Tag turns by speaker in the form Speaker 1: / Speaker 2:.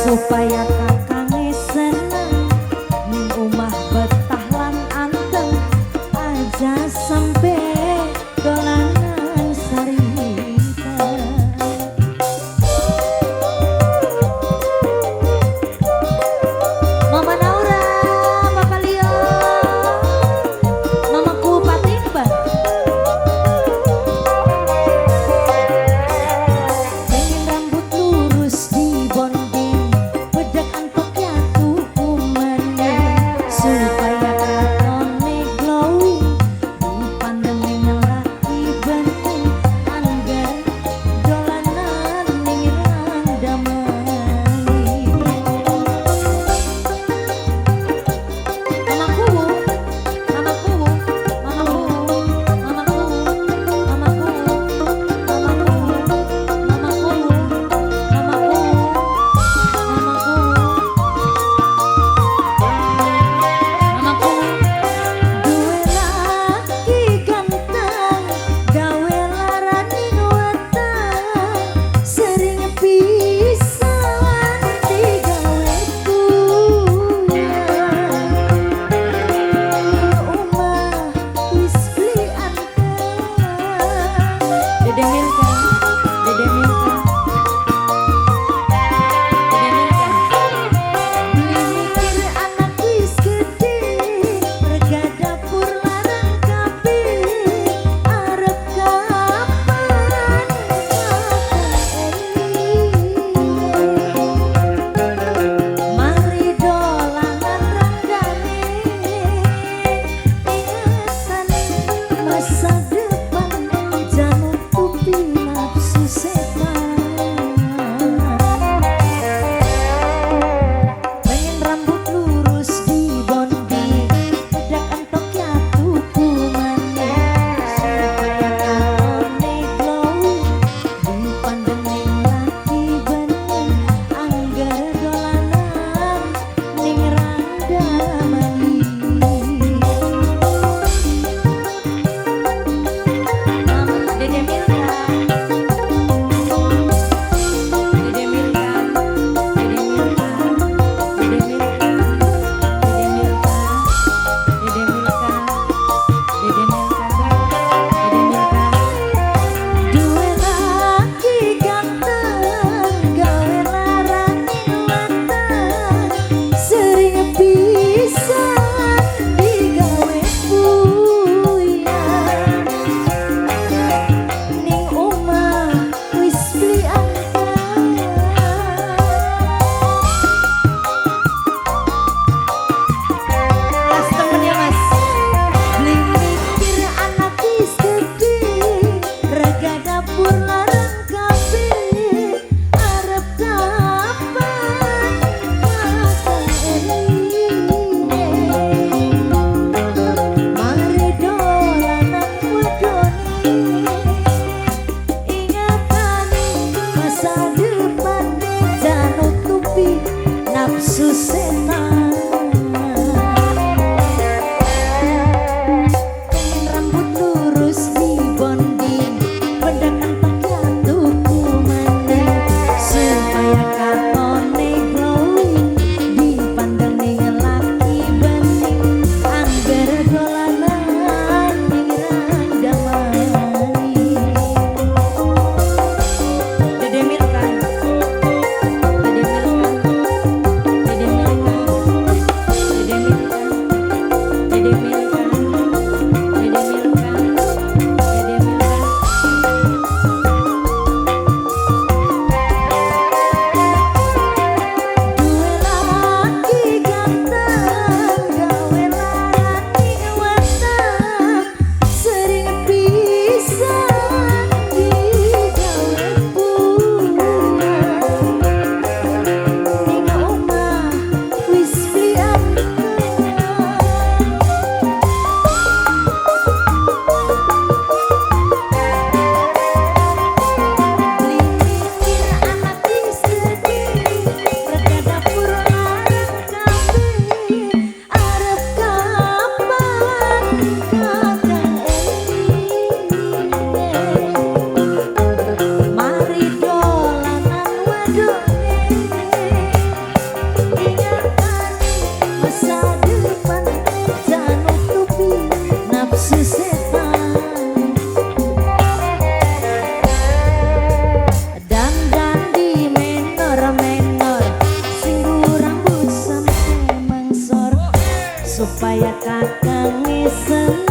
Speaker 1: supaya kakange seneng ning omah betah lan anteng aja sampe dolanan sarita. Mama Naura, Papa Leo, Mamaku Patimba. Pengen rambut lurus di bonding, bedak antok ya tuku meneh supaya katone glowing, dipandang ning laki benting anggar dolanan ning randamai. Nafsu setan. Pengen rambut lurus di bonding, bedak antok ya tuku meneh supaya katone glowing, dipandang ning laki bening angger dolanan ning randamai. Dede Milka, Dede supaya kakang seneng.